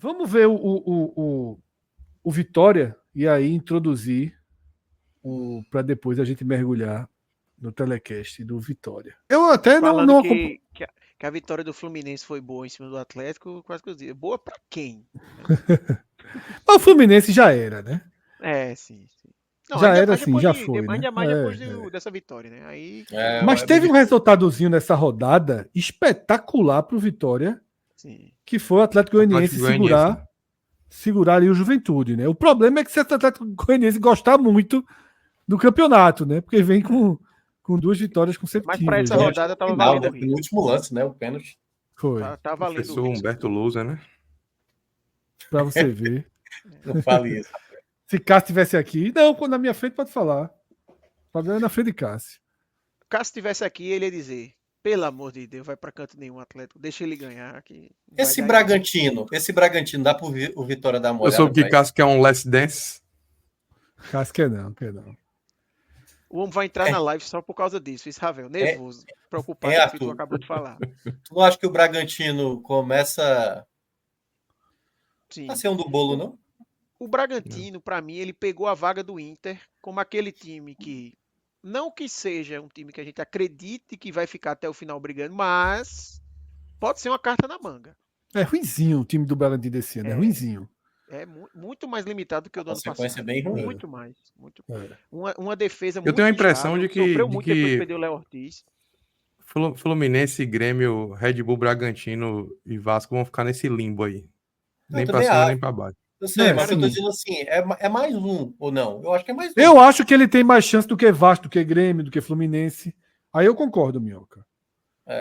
Vamos ver o Vitória e aí introduzir para depois a gente mergulhar no telecast do Vitória. Eu até Falando não que a vitória do Fluminense foi boa em cima do Atlético, quase que eu digo. Boa pra quem? Mas o Fluminense já era, né? Sim. Não, Já ainda era mais assim, depois já foi, né? ainda mais depois dessa vitória, né? Aí Mas teve um resultadozinho nessa rodada espetacular pro Vitória, sim. que foi o Atlético Goianiense segurar ali o Juventude, né? O problema é que se o Atlético Goianiense gostar muito do campeonato, né? Porque vem com 2 vitórias Mas pra consecutivas. essa Né? rodada tava valendo o No último lance, né? O pênalti. Foi. Tá valendo Professor o risco. Humberto Lousa, né? Pra você ver. Não fale isso. Se Cássio estivesse aqui. Não, quando na minha frente pode falar. O problema é na frente de Cássio. Caso estivesse aqui, ele ia dizer: pelo amor de Deus, vai pra canto nenhum, Atlético. Deixa ele ganhar. Esse Bragantino dá pro o Vitória dar uma Eu olhada. soube que Cássio quer um Last Dance. Cássio quer não. O homem vai entrar na live só por causa disso, isso, Ravel. Nervoso, preocupado com o que tu acabou de falar. Tu não acha que o Bragantino começa Sim. a ser um do bolo, não? O Bragantino, pra mim, ele pegou a vaga do Inter como aquele time que, não que seja um time que a gente acredite que vai ficar até o final brigando, mas pode ser uma carta na manga. É ruinzinho o time do Bragantino desse ano, é ruinzinho. É muito mais limitado do que o do ano passado. Sequência bem ruim. Muito mais. Uma defesa muito Eu tenho a impressão de que sofreu muito depois que perdeu o Léo Ortiz. Fluminense, Grêmio, Red Bull, Bragantino e Vasco vão ficar nesse limbo aí. Nem pra cima, nem pra baixo. Eu sei, mas eu tô dizendo assim, é mais um ou não? Eu acho que é mais um. Eu acho que ele tem mais chance do que Vasco, do que Grêmio, do que Fluminense. Aí eu concordo, Minhoca.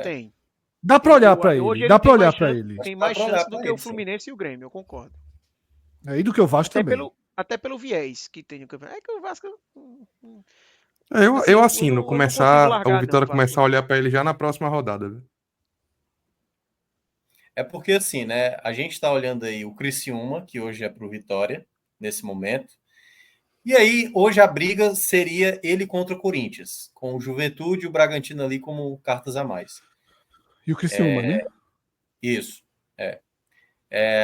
Tem. Dá pra olhar pra ele. Dá pra olhar pra ele. Tem mais chance do que o Fluminense e o Grêmio, eu concordo. E do que o Vasco também. Até pelo viés que tem no campeonato. É que o Vasco... Eu assino, o Vitória começar a olhar pra ele já na próxima rodada. Viu? É porque assim, né? A gente tá olhando aí o Criciúma, que hoje é pro Vitória, nesse momento. E aí, hoje a briga seria ele contra o Corinthians, com o Juventude e o Bragantino ali como cartas a mais. E o Criciúma, né? Isso.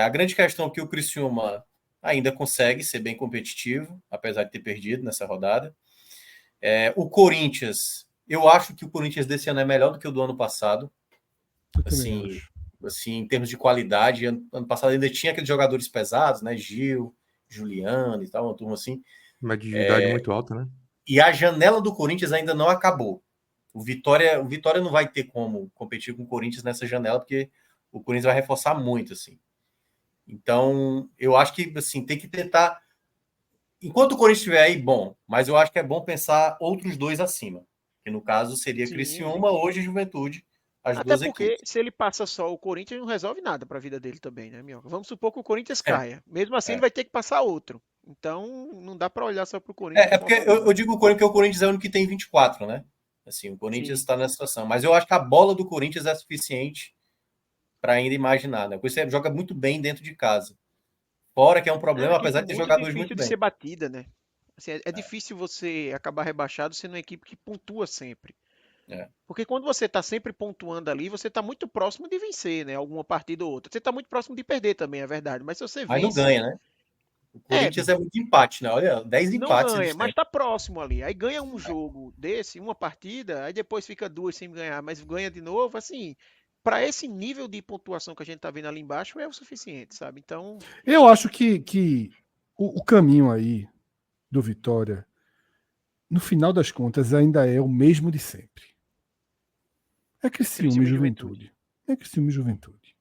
A grande questão é que o Criciúma ainda consegue ser bem competitivo, apesar de ter perdido nessa rodada. O Corinthians, eu acho que o Corinthians desse ano é melhor do que o do ano passado. Assim, em termos de qualidade. Ano passado ainda tinha aqueles jogadores pesados, né? Gil, Juliano e tal, uma turma assim. Uma divindade muito alta, né? E a janela do Corinthians ainda não acabou. O Vitória não vai ter como competir com o Corinthians nessa janela, porque o Corinthians vai reforçar muito, assim. Então, eu acho que, assim, tem que tentar... Enquanto o Corinthians estiver aí, bom. Mas eu acho que é bom pensar outros dois acima. Que, no caso, seria Criciúma, hoje Juventude. Até porque, se ele passa só o Corinthians, não resolve nada para a vida dele também, né, Minhoca? Vamos supor que o Corinthians caia. Mesmo assim, ele vai ter que passar outro. Então, não dá para olhar só para o Corinthians. Porque eu digo o Corinthians porque o Corinthians é o único que tem 24, né? Assim, o Corinthians está nessa situação. Mas eu acho que a bola do Corinthians é suficiente para ainda imaginar, né? Porque você joga muito bem dentro de casa. Fora que é um problema, apesar de ter jogadores muito bem. É difícil de ser batida, né? Assim, é difícil você acabar rebaixado sendo uma equipe que pontua sempre. Porque quando você está sempre pontuando ali, você está muito próximo de vencer, né? Alguma partida ou outra. Você está muito próximo de perder também, é verdade. Mas se você vence... Mas não ganha, né? O Corinthians é muito empate, né? Olha, 10 empates. Não ganha, mas tá próximo ali. Aí ganha um jogo desse, uma partida, aí depois fica 2 sem ganhar, mas ganha de novo, assim... Para esse nível de pontuação que a gente tá vendo ali embaixo, é o suficiente, sabe? Então... Eu acho que o caminho aí do Vitória, no final das contas, ainda é o mesmo de sempre. É Criciúma e Juventude. É Criciúma e Juventude.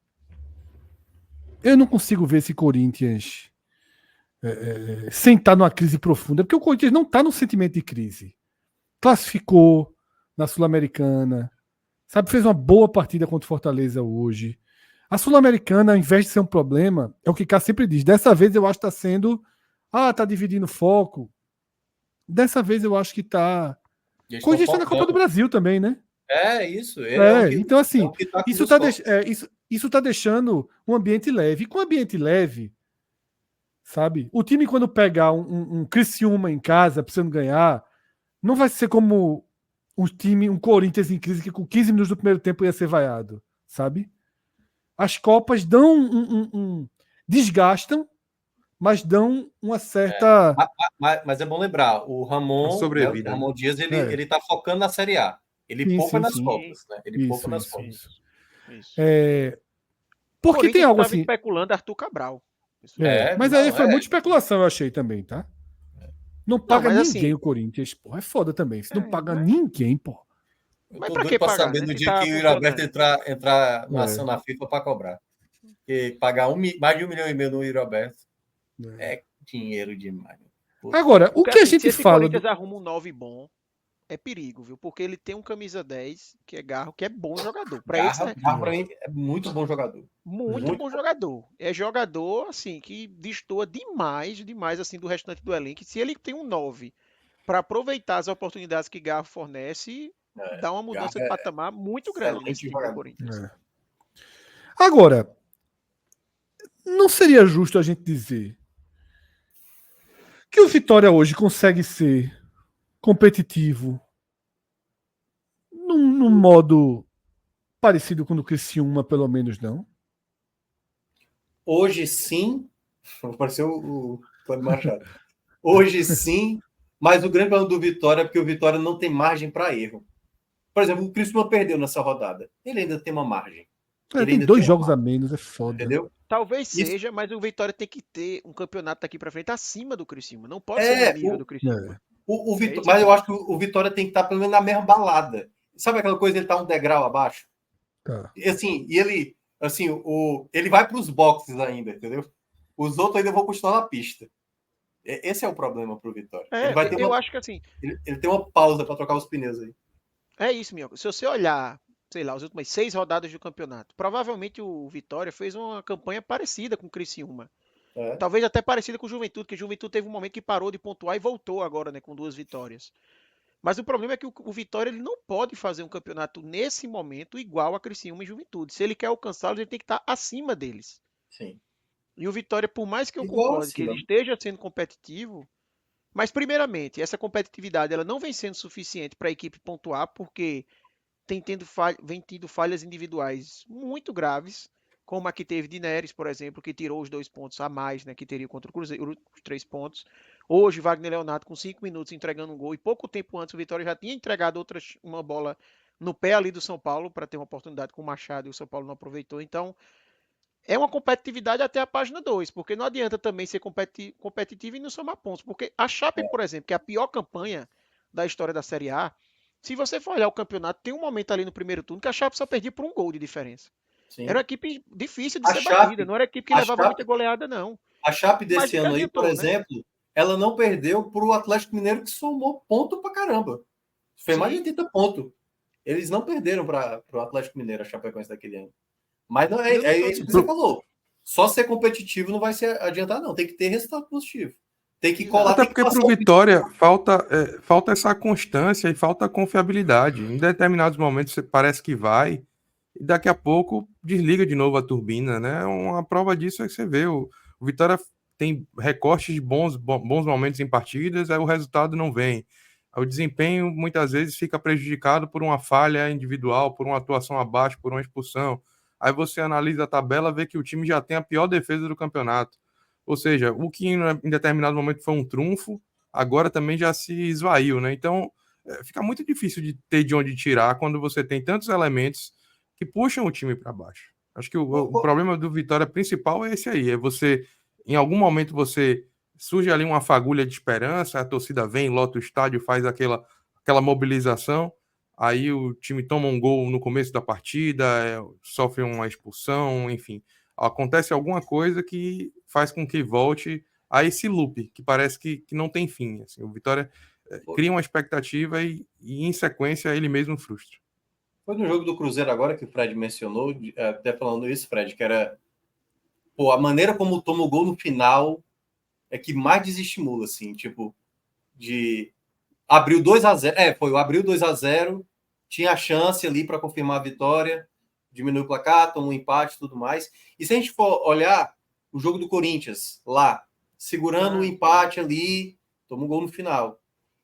Eu não consigo ver esse Corinthians sem estar numa crise profunda, porque o Corinthians não está no sentimento de crise. Classificou na Sul-Americana, sabe, fez uma boa partida contra o Fortaleza hoje. A Sul-Americana, ao invés de ser um problema, é o que Cá sempre diz. Dessa vez eu acho que está sendo... tá dividindo foco. Dessa vez eu acho que está... O Corinthians está na Copa do Brasil também, né? Isso. Então, assim, isso tá deixando um ambiente leve. E com ambiente leve, sabe? O time, quando pegar um Criciúma em casa, precisando ganhar, não vai ser como um Corinthians em crise que com 15 minutos do primeiro tempo ia ser vaiado, sabe? As Copas dão desgastam, mas dão uma certa... Mas é bom lembrar, o Ramon, sobrevida, Ramon Dias, ele tá focando na Série A. Ele poupa nas Copas, né? Ele poupa nas Copas. Isso. Porque tem algo assim... especulando Arthur Cabral. Mas aí foi muita especulação, eu achei também, tá? Não paga ninguém assim, o Corinthians, pô. É foda também. Se não paga ninguém, pô. Eu tô doido pra saber do dia que o Iroberto entrar na ação na FIFA pra cobrar. Porque pagar mais de 1,5 milhão no Iroberto é dinheiro demais. Puta. Agora, o que a gente fala... Se o Corinthians arruma um 9 bom, é perigo, viu? Porque ele tem um camisa 10, que é Garro, que é bom jogador. Garro pra mim é muito bom jogador. Muito bom jogador. É jogador, assim, que destoa demais, assim, do restante do elenco. Se ele tem um 9 para aproveitar as oportunidades que Garro fornece, dá uma mudança de patamar muito grande nesse time do Corinthians. Agora, não seria justo a gente dizer que o Vitória hoje consegue ser competitivo num modo parecido com o do Criciúma, pelo menos, não? Hoje sim, apareceu o Tony Machado. Hoje sim, mas o grande problema do Vitória é porque o Vitória não tem margem para erro. Por exemplo, o Criciúma perdeu nessa rodada. Ele ainda tem uma margem. Ele tem 2 jogos a menos, é foda. Entendeu? Talvez seja, mas o Vitória tem que ter um campeonato daqui para frente acima do Criciúma. Não pode ser no nível do Criciúma. Mas eu acho que o Vitória tem que estar pelo menos na mesma balada. Sabe aquela coisa, ele tá um degrau abaixo? Assim, e ele, assim, ele vai para os boxes ainda, entendeu? Os outros ainda vão continuar na pista. Esse é o problema pro Vitória. Eu acho que assim... Ele tem uma pausa para trocar os pneus aí. É isso, Minhoca. Se você olhar, sei lá, as últimas 6 rodadas do campeonato, provavelmente o Vitória fez uma campanha parecida com o Criciúma. Talvez até parecida com o Juventude, porque o Juventude teve um momento que parou de pontuar e voltou agora, né, com 2 vitórias. Mas o problema é que o Vitória ele não pode fazer um campeonato nesse momento igual a Criciúma e Juventude. Se ele quer alcançá-los, ele tem que estar acima deles. Sim. E o Vitória, por mais que eu concorde que ele esteja sendo competitivo, mas primeiramente, essa competitividade ela não vem sendo suficiente para a equipe pontuar, porque vem tendo falhas individuais muito graves, como a que teve de Neres, por exemplo, que tirou os 2 pontos a mais, né, que teria contra o Cruzeiro, os 3 pontos. Hoje, Wagner Leonardo, com 5 minutos, entregando um gol, e pouco tempo antes o Vitória já tinha entregado uma bola no pé ali do São Paulo, para ter uma oportunidade com o Machado, e o São Paulo não aproveitou. Então, é uma competitividade até a página 2, porque não adianta também ser competitivo e não somar pontos, porque a Chape, por exemplo, que é a pior campanha da história da Série A, se você for olhar o campeonato, tem um momento ali no primeiro turno que a Chape só perdia por um gol de diferença. Sim. Era uma equipe difícil de ser batida, não era uma equipe que levava muita goleada, não. A Chape desse ano aí, por exemplo, ela não perdeu para o Atlético Mineiro, que somou ponto pra caramba. Foi mais de 80 pontos. Eles não perderam para o Atlético Mineiro, a Chapecoense daquele ano. Mas não é isso que você falou. Só ser competitivo não vai se adiantar, não. Tem que ter resultado positivo. Tem que colar. Até porque para o Vitória falta essa constância e falta confiabilidade. Em determinados momentos você parece que vai, e daqui a pouco desliga de novo a turbina, né? Uma prova disso é que você vê. O Vitória tem recortes de bons momentos em partidas, aí o resultado não vem. O desempenho muitas vezes fica prejudicado por uma falha individual, por uma atuação abaixo, por uma expulsão. Aí você analisa a tabela, vê que o time já tem a pior defesa do campeonato. Ou seja, o que em determinado momento foi um trunfo, agora também já se esvaiu, né? Então, fica muito difícil de ter de onde tirar quando você tem tantos elementos que puxam o time para baixo. Acho que o problema do Vitória principal é esse aí, é você, em algum momento surge ali uma fagulha de esperança, a torcida vem, lota o estádio, faz aquela mobilização, aí o time toma um gol no começo da partida, sofre uma expulsão, enfim. Acontece alguma coisa que faz com que volte a esse loop, que parece que não tem fim. Assim. O Vitória cria uma expectativa e, em sequência, ele mesmo frustra. Foi no jogo do Cruzeiro agora que o Fred mencionou, até falando isso, Fred, que era a maneira como toma o gol no final é que mais desestimula, assim, tipo, de abriu 2-0, abriu 2-0, tinha a chance ali para confirmar a vitória, diminuiu o placar, tomou um empate e tudo mais. E se a gente for olhar o jogo do Corinthians lá, segurando o empate ali, toma um gol no final.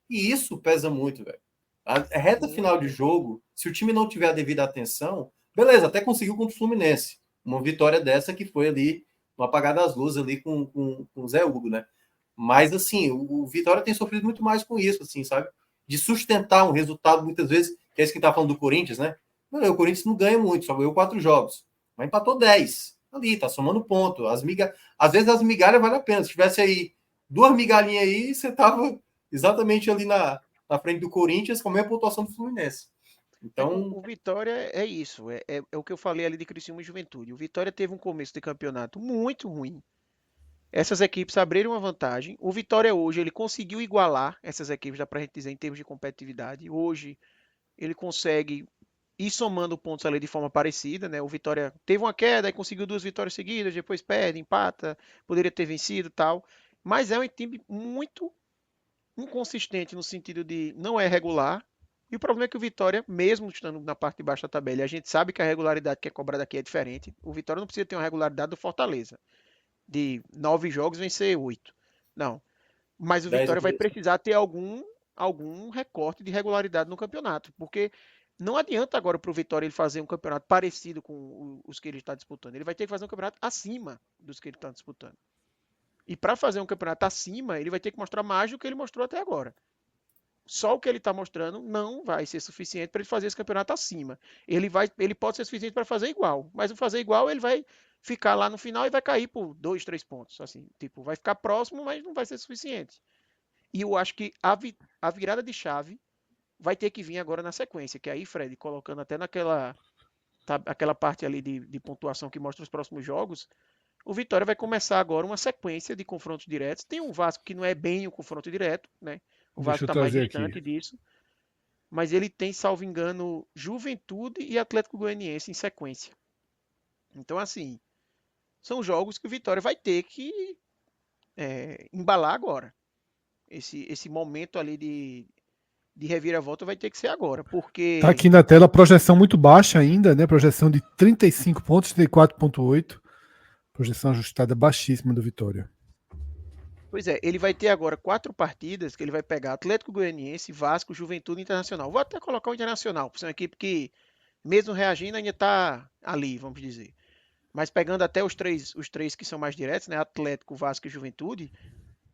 E isso pesa muito, velho. A reta final de jogo, se o time não tiver a devida atenção, beleza, até conseguiu contra o Fluminense. Uma vitória dessa que foi ali no apagar das luzes ali com o Zé Hugo, né? Mas, assim, o Vitória tem sofrido muito mais com isso, assim, sabe? De sustentar um resultado, muitas vezes, que é isso que tá falando do Corinthians, né? Não, o Corinthians não ganha muito, só ganhou 4 jogos. Mas empatou 10. Ali, tá somando ponto. Às vezes as migalhas valem a pena. Se tivesse aí 2 migalhinhas aí, você tava exatamente ali na frente do Corinthians com a mesma pontuação do Fluminense. Então, O Vitória é isso, é o que eu falei ali de Criciúma e Juventude. O Vitória teve um começo de campeonato muito ruim. Essas equipes abriram uma vantagem. O Vitória hoje ele conseguiu igualar essas equipes, dá pra gente dizer, em termos de competitividade. Hoje ele consegue ir somando pontos ali de forma parecida, né? O Vitória teve uma queda e conseguiu 2 vitórias seguidas, depois perde, empata, poderia ter vencido e tal. Mas é um time muito inconsistente no sentido de não é regular. E o problema é que o Vitória, mesmo estando na parte de baixo da tabela, e a gente sabe que a regularidade que é cobrada aqui é diferente. O Vitória não precisa ter uma regularidade do Fortaleza. De 9 jogos vencer 8. Não. Mas o 10 Vitória vai vezes. precisar ter algum recorte de regularidade no campeonato. Porque não adianta agora para o Vitória ele fazer um campeonato parecido com os que ele está disputando. Ele vai ter que fazer um campeonato acima dos que ele está disputando. E para fazer um campeonato acima, ele vai ter que mostrar mais do que ele mostrou até agora. Só o que ele está mostrando não vai ser suficiente para ele fazer esse campeonato acima. Ele pode ser suficiente para fazer igual, mas o fazer igual ele vai ficar lá no final e vai cair por 2, 3 pontos. Assim, tipo, vai ficar próximo, mas não vai ser suficiente. E eu acho que a virada de chave vai ter que vir agora na sequência, que aí, Fred, colocando até aquela parte ali de pontuação que mostra os próximos jogos, o Vitória vai começar agora uma sequência de confrontos diretos. Tem um Vasco que não é bem um confronto direto, né? O Deixa Vasco eu está mais trazer distante aqui. disso. Mas ele tem, salvo engano, Juventude e Atlético Goianiense em sequência. Então, assim, são jogos que o Vitória vai ter que embalar agora. Esse momento ali de reviravolta vai ter que ser agora, porque Tá aqui na tela, projeção muito baixa ainda, né? Projeção de 35 pontos, 34,8. Projeção ajustada baixíssima do Vitória. pois é, ele vai ter agora 4 partidas que ele vai pegar Atlético Goianiense, Vasco, Juventude e Internacional. Vou até colocar o Internacional, por ser uma equipe que, mesmo reagindo, ainda está ali, vamos dizer. Mas pegando até os três que são mais diretos, né? Atlético, Vasco e Juventude,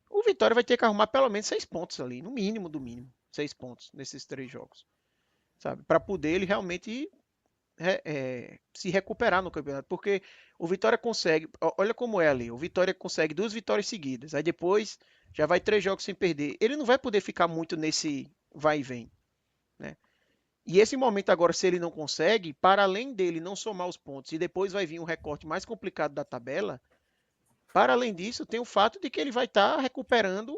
o Vitória vai ter que arrumar pelo menos 6 pontos ali, no mínimo do mínimo, 6 pontos nesses 3 jogos, sabe? Para poder ele realmente se recuperar no campeonato, porque o Vitória consegue, olha como é ali, o Vitória consegue 2 vitórias seguidas, aí depois já vai 3 jogos sem perder, ele não vai poder ficar muito nesse vai e vem, né? E esse momento agora, se ele não consegue, para além dele não somar os pontos e depois vai vir um recorte mais complicado da tabela, para além disso, tem o fato de que ele vai estar recuperando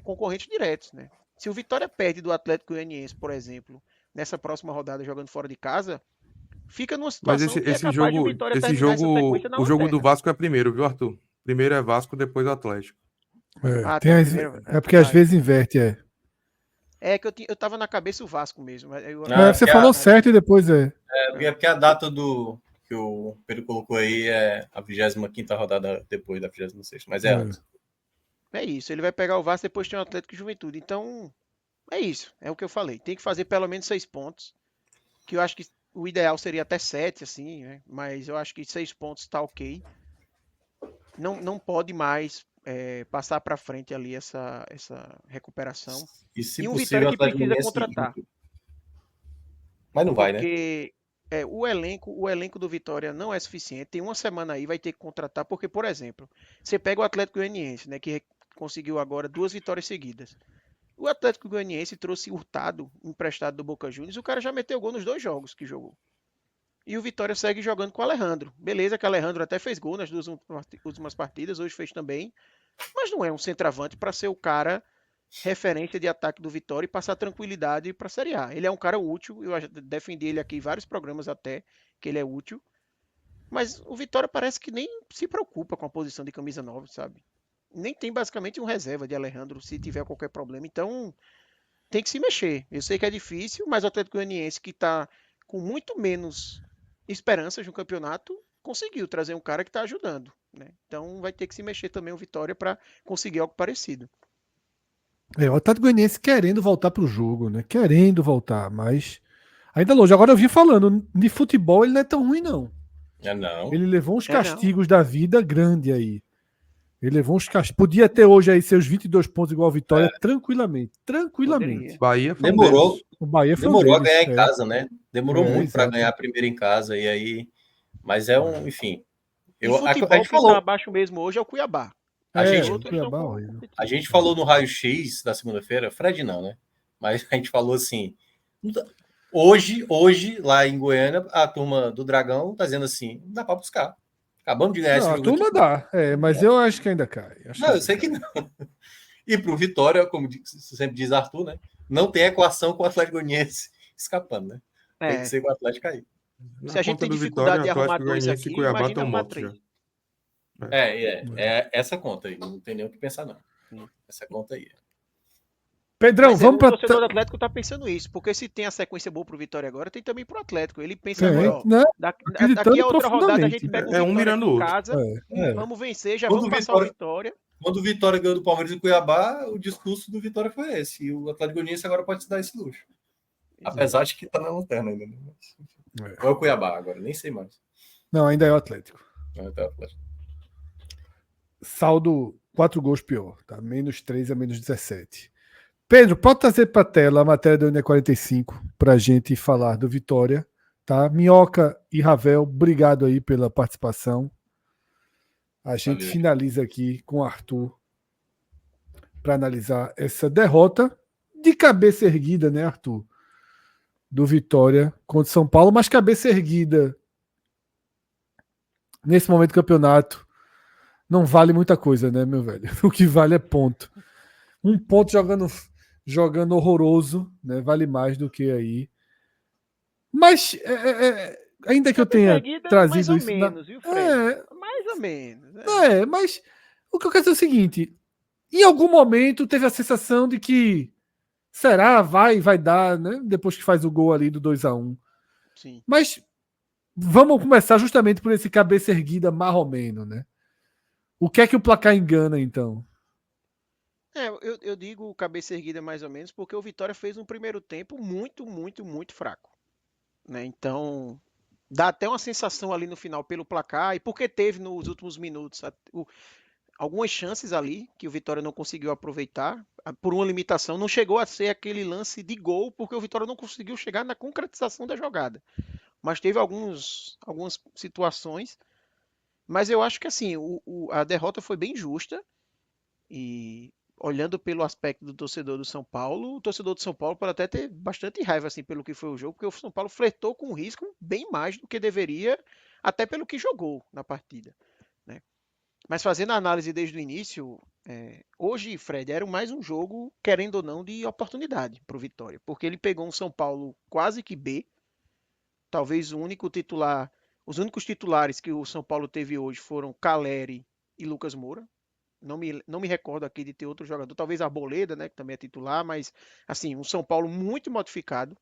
concorrentes diretos, né? Se o Vitória perde do Atlético Goianiense, por exemplo, nessa próxima rodada jogando fora de casa, fica numa Mas situação que é capaz de o Vitória esse terminar essa jogo, sequência na o jogo do lanterna. Vasco é primeiro, viu, Arthur? Primeiro é Vasco, depois Atlético. Ah, tem primeiro, É porque às vezes inverte, É que eu tava na cabeça o Vasco mesmo. Você falou certo e depois porque a data que o Pedro colocou aí é a 25ª rodada depois da 26ª, mas é antes. É isso, ele vai pegar o Vasco, depois tem o Atlético e Juventude. Então, é isso, é o que eu falei. Tem que fazer pelo menos 6 pontos, que eu acho que o ideal seria até 7, assim, né? Mas eu acho que 6 pontos tá ok. Não pode mais passar para frente ali essa recuperação. E se um possível, Vitória que precisa contratar. Mas não vai, né? Porque o elenco do Vitória não é suficiente. Tem uma semana aí, vai ter que contratar, porque, por exemplo, você pega o Atlético Goianiense, né, que conseguiu agora 2 vitórias seguidas. O Atlético Goianiense trouxe Hurtado, emprestado do Boca Juniors, o cara já meteu gol nos 2 jogos que jogou. E o Vitória segue jogando com o Alejandro. Beleza que o Alejandro até fez gol nas 2 últimas partidas, hoje fez também. Mas não é um centroavante para ser o cara referência de ataque do Vitória e passar tranquilidade para a Série A. Ele é um cara útil, eu defendi ele aqui em vários programas até, que ele é útil. Mas o Vitória parece que nem se preocupa com a posição de camisa 9, sabe? Nem tem basicamente um reserva de Alejandro se tiver qualquer problema. Então, tem que se mexer. Eu sei que é difícil, mas o Atlético Goianiense, que está com muito menos esperanças no campeonato, conseguiu trazer um cara que está ajudando, né? Então, vai ter que se mexer também o Vitória para conseguir algo parecido. o Atlético Goianiense querendo voltar pro jogo, né? Querendo voltar, mas ainda longe. Agora eu vim falando, de futebol ele não é tão ruim, não. Não. Ele levou uns castigos da vida grande aí. Ele levou uns castigos. Podia ter hoje aí seus 22 pontos igual a Vitória tranquilamente. Tranquilamente. Bahia foi Demorou. O Bahia foi Demorou a deles, ganhar em casa, né? Demorou muito para exato. ganhar a primeira em casa. E aí. Mas enfim. E futebol, quem tá abaixo mesmo hoje é o Cuiabá. A gente falou no raio-x da segunda-feira, Fred não, né? Mas a gente falou assim, hoje lá em Goiânia, a turma do Dragão tá dizendo assim, não dá para buscar. Acabamos de ganhar esse jogo. A turma dá, mas eu acho que ainda cai. Eu sei que não. E pro Vitória, como sempre diz Arthur, né? Não tem equação com o Atlético Goianiense escapando, né? Tem que ser com o Atlético cair. Se a gente tem dificuldade de arrumar dois aqui, imagina arrumar três. Essa conta aí, não tem nem o que pensar, não. Essa conta aí. Pedrão, vamos para. O torcedor do Atlético tá pensando isso, porque se tem a sequência boa pro Vitória agora, tem também pro Atlético. Ele pensa agora, daqui a outra rodada a gente pega um mirando em casa, vamos vencer, já vamos passar o Vitória. Quando o Vitória ganhou do Palmeiras e Cuiabá, o discurso do Vitória foi esse. E o Atlético Goianiense agora pode se dar esse luxo. Apesar de que tá na lanterna ainda. Ou é o Cuiabá agora, nem sei mais. Não, ainda é o Atlético. Ainda é o Atlético. Saldo 4 gols pior, tá? -3 a -17. Pedro, pode trazer para a tela a matéria do NE45 para a gente falar do Vitória, tá? Minhoca e Ravel, obrigado aí pela participação. A gente finaliza aqui com o Arthur para analisar essa derrota de cabeça erguida, né, Arthur? Do Vitória contra o São Paulo, mas cabeça erguida nesse momento do campeonato não vale muita coisa, né, meu velho? O que vale é ponto. Um ponto jogando horroroso, né? Vale mais do que aí. Mas ainda que eu tenha trazido mais isso. Ou menos, viu, Fred? Mais ou menos. Mas o que eu quero dizer é o seguinte: em algum momento teve a sensação de que será, vai dar, né? Depois que faz o gol ali do 2-1. Sim. Mas vamos começar justamente por esse cabeça erguida marromeno, né? O que é que o placar engana, então? Eu digo cabeça erguida mais ou menos porque o Vitória fez um primeiro tempo muito, muito, muito fraco. Né? Então, dá até uma sensação ali no final pelo placar e porque teve nos últimos minutos algumas chances ali que o Vitória não conseguiu aproveitar por uma limitação. Não chegou a ser aquele lance de gol porque o Vitória não conseguiu chegar na concretização da jogada. Mas teve algumas situações. Mas eu acho que assim, a derrota foi bem justa e olhando pelo aspecto do torcedor do São Paulo, o torcedor do São Paulo pode até ter bastante raiva assim pelo que foi o jogo, porque o São Paulo flertou com o risco bem mais do que deveria, até pelo que jogou na partida. Né? Mas fazendo a análise desde o início, hoje, Fred, era mais um jogo, querendo ou não, de oportunidade para o Vitória, porque ele pegou um São Paulo quase que B, talvez os únicos titulares que o São Paulo teve hoje foram Caleri e Lucas Moura. Não me recordo aqui de ter outro jogador, talvez a Arboleda, né, que também é titular, mas assim, um São Paulo muito modificado,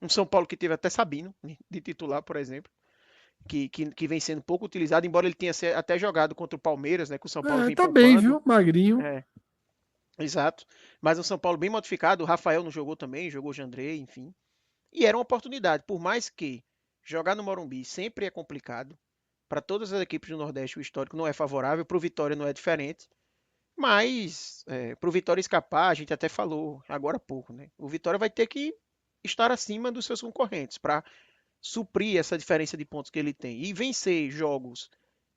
um São Paulo que teve até Sabino de titular, por exemplo, que vem sendo pouco utilizado, embora ele tenha até jogado contra o Palmeiras, né, que o São Paulo vem tá poupando. Bem, viu, magrinho. Exato, mas um São Paulo bem modificado, o Rafael não jogou também, jogou o Jandrei, enfim, e era uma oportunidade, por mais que jogar no Morumbi sempre é complicado, para todas as equipes do Nordeste o histórico não é favorável, para o Vitória não é diferente, mas para o Vitória escapar, a gente até falou agora há pouco, né? O Vitória vai ter que estar acima dos seus concorrentes para suprir essa diferença de pontos que ele tem e vencer jogos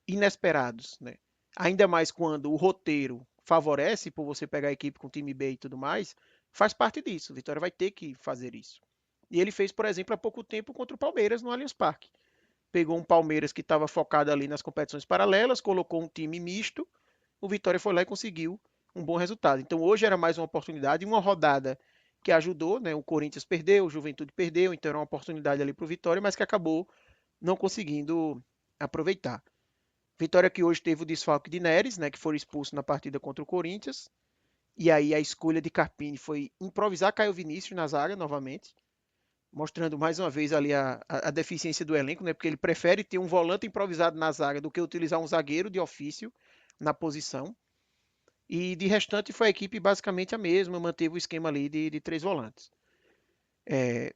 inesperados, né? Ainda mais quando o roteiro favorece por você pegar a equipe com time B e tudo mais, faz parte disso. O Vitória vai ter que fazer isso. E ele fez, por exemplo, há pouco tempo contra o Palmeiras no Allianz Parque. Pegou um Palmeiras que estava focado ali nas competições paralelas, colocou um time misto, o Vitória foi lá e conseguiu um bom resultado. Então hoje era mais uma oportunidade, uma rodada que ajudou, né? O Corinthians perdeu, o Juventude perdeu, então era uma oportunidade ali para o Vitória, mas que acabou não conseguindo aproveitar. Vitória que hoje teve o desfalque de Neres, né? Que foi expulso na partida contra o Corinthians. E aí a escolha de Carpini foi improvisar Caio Vinícius na zaga novamente, mostrando mais uma vez ali a deficiência do elenco, né? Porque ele prefere ter um volante improvisado na zaga do que utilizar um zagueiro de ofício na posição. E de restante foi a equipe basicamente a mesma, manteve o esquema ali de 3 volantes.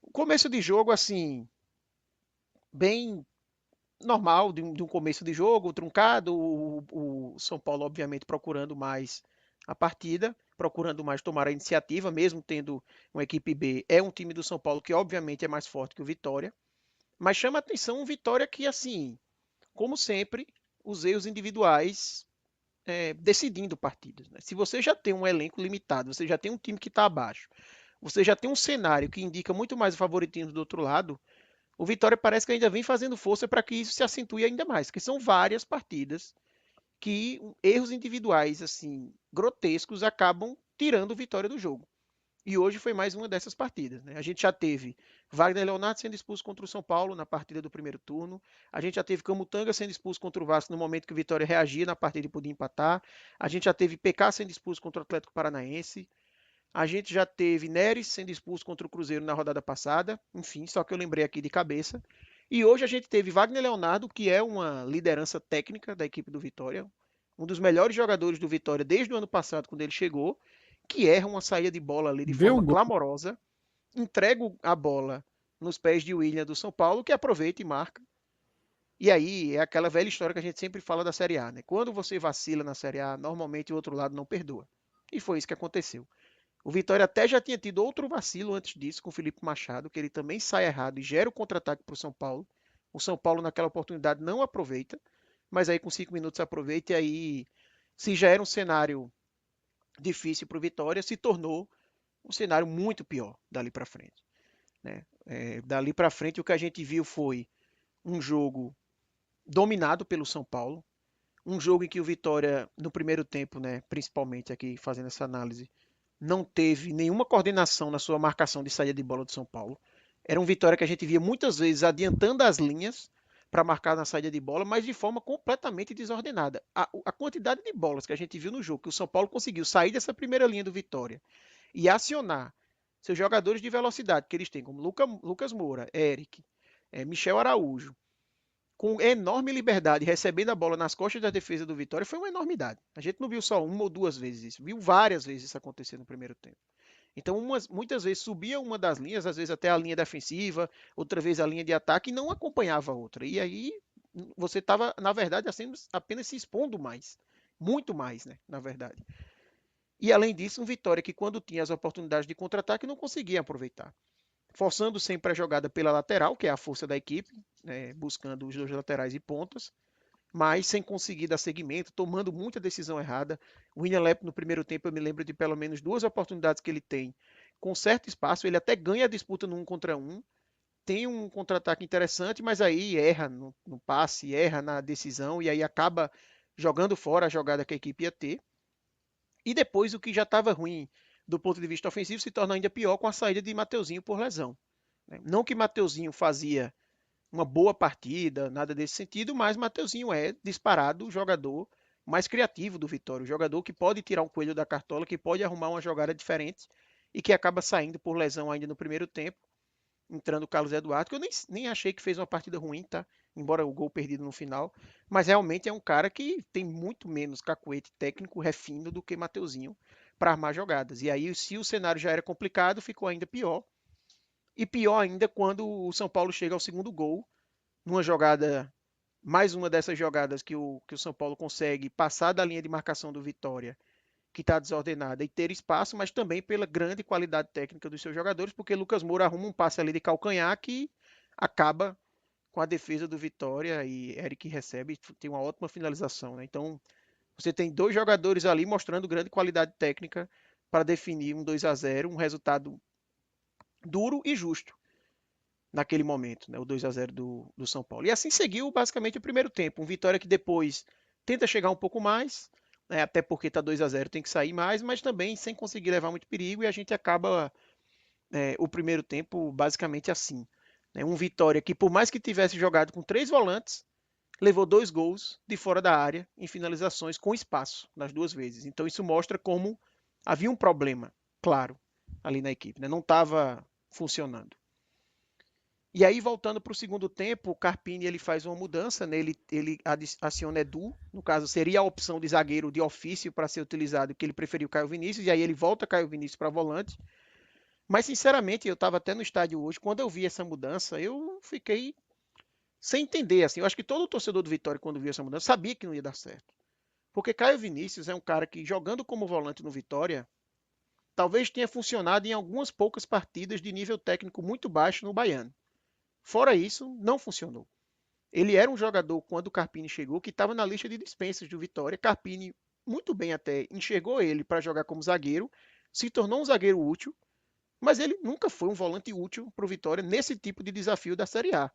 O começo de jogo, assim, bem normal de um começo de jogo, truncado, o São Paulo obviamente procurando mais a partida, procurando mais tomar a iniciativa, mesmo tendo uma equipe B, é um time do São Paulo que obviamente é mais forte que o Vitória, mas chama a atenção um Vitória que, assim, como sempre, os erros individuais decidindo partidas. Né? Se você já tem um elenco limitado, você já tem um time que está abaixo, você já tem um cenário que indica muito mais o favoritismo do outro lado, o Vitória parece que ainda vem fazendo força para que isso se acentue ainda mais, porque são várias partidas que erros individuais assim grotescos acabam tirando o Vitória do jogo. E hoje foi mais uma dessas partidas. Né? A gente já teve Wagner Leonardo sendo expulso contra o São Paulo na partida do primeiro turno. A gente já teve Camutanga sendo expulso contra o Vasco no momento que o Vitória reagia na partida e podia empatar. A gente já teve PK sendo expulso contra o Atlético Paranaense. A gente já teve Neres sendo expulso contra o Cruzeiro na rodada passada. Enfim, só que eu lembrei aqui de cabeça. E hoje a gente teve Wagner Leonardo, que é uma liderança técnica da equipe do Vitória. Um dos melhores jogadores do Vitória desde o ano passado, quando ele chegou, que erra uma saída de bola ali de forma clamorosa, entrega a bola nos pés de William do São Paulo, que aproveita e marca. E aí é aquela velha história que a gente sempre fala da Série A, né? Quando você vacila na Série A, normalmente o outro lado não perdoa. E foi isso que aconteceu. O Vitória até já tinha tido outro vacilo antes disso com o Felipe Machado, que ele também sai errado e gera o contra-ataque para o São Paulo. O São Paulo naquela oportunidade não aproveita, mas aí com 5 minutos aproveita e aí, se já era um cenário difícil para o Vitória, se tornou um cenário muito pior dali para frente. Né? Dali para frente o que a gente viu foi um jogo dominado pelo São Paulo, um jogo em que o Vitória, no primeiro tempo, né, principalmente aqui fazendo essa análise, não teve nenhuma coordenação na sua marcação de saída de bola do São Paulo. Era um Vitória que a gente via muitas vezes adiantando as linhas para marcar na saída de bola, mas de forma completamente desordenada. A quantidade de bolas que a gente viu no jogo, que o São Paulo conseguiu sair dessa primeira linha do Vitória e acionar seus jogadores de velocidade que eles têm, como Lucas Moura, Eric, Michel Araújo, com enorme liberdade, recebendo a bola nas costas da defesa do Vitória, foi uma enormidade. A gente não viu só uma ou duas vezes isso, viu várias vezes isso acontecer no primeiro tempo. Então, muitas vezes subia uma das linhas, às vezes até a linha defensiva, outra vez a linha de ataque, e não acompanhava a outra. E aí você estava, na verdade, apenas se expondo mais. Muito mais, né? Na verdade. E além disso, um Vitória que, quando tinha as oportunidades de contra-ataque, não conseguia aproveitar. Forçando sempre a jogada pela lateral, que é a força da equipe, né? Buscando os dois laterais e pontas, mas sem conseguir dar seguimento, tomando muita decisão errada. O William Lepp, no primeiro tempo, eu me lembro de pelo menos 2 oportunidades que ele tem com certo espaço. Ele até ganha a disputa no 1 contra 1, tem um contra-ataque interessante, mas aí erra no passe, erra na decisão e aí acaba jogando fora a jogada que a equipe ia ter. E depois o que já estava ruim do ponto de vista ofensivo se torna ainda pior com a saída de Mateuzinho por lesão. Não que Mateuzinho fazia uma boa partida, nada desse sentido, mas Mateuzinho é disparado o jogador mais criativo do Vitória, o jogador que pode tirar um coelho da cartola, que pode arrumar uma jogada diferente e que acaba saindo por lesão ainda no primeiro tempo, entrando o Carlos Eduardo, que eu nem achei que fez uma partida ruim, tá? Embora o gol perdido no final, mas realmente é um cara que tem muito menos cacuete técnico refino do que Mateuzinho para armar jogadas. E aí, se o cenário já era complicado, ficou ainda pior. E pior ainda quando o São Paulo chega ao segundo gol, numa jogada, mais uma dessas jogadas que o São Paulo consegue passar da linha de marcação do Vitória, que está desordenada, e ter espaço, mas também pela grande qualidade técnica dos seus jogadores, porque Lucas Moura arruma um passe ali de calcanhar que acaba com a defesa do Vitória e Eric recebe, tem uma ótima finalização. Né? Então, você tem 2 jogadores ali mostrando grande qualidade técnica para definir um 2-0, um resultado duro e justo naquele momento, né? O 2-0 do São Paulo. E assim seguiu basicamente o primeiro tempo. Um Vitória que depois tenta chegar um pouco mais, né? Até porque está 2-0, tem que sair mais, mas também sem conseguir levar muito perigo e a gente acaba o primeiro tempo basicamente assim. Né? Um Vitória que, por mais que tivesse jogado com 3 volantes, levou 2 gols de fora da área em finalizações com espaço nas 2 vezes. Então isso mostra como havia um problema, claro, ali na equipe. Né? Não estava funcionando. E aí, voltando para o segundo tempo, o Carpini ele faz uma mudança, né? Ele aciona Edu, no caso seria a opção de zagueiro de ofício para ser utilizado, que ele preferiu Caio Vinícius, e aí ele volta Caio Vinícius para volante. Mas, sinceramente, eu estava até no estádio hoje, quando eu vi essa mudança, eu fiquei sem entender, assim. Eu acho que todo torcedor do Vitória, quando viu essa mudança, sabia que não ia dar certo. Porque Caio Vinícius é um cara que, jogando como volante no Vitória, talvez tenha funcionado em algumas poucas partidas de nível técnico muito baixo no Baiano. Fora isso, não funcionou. Ele era um jogador, quando o Carpini chegou, que estava na lista de dispensas do Vitória. Carpini, muito bem até, enxergou ele para jogar como zagueiro, se tornou um zagueiro útil, mas ele nunca foi um volante útil para o Vitória nesse tipo de desafio da Série A.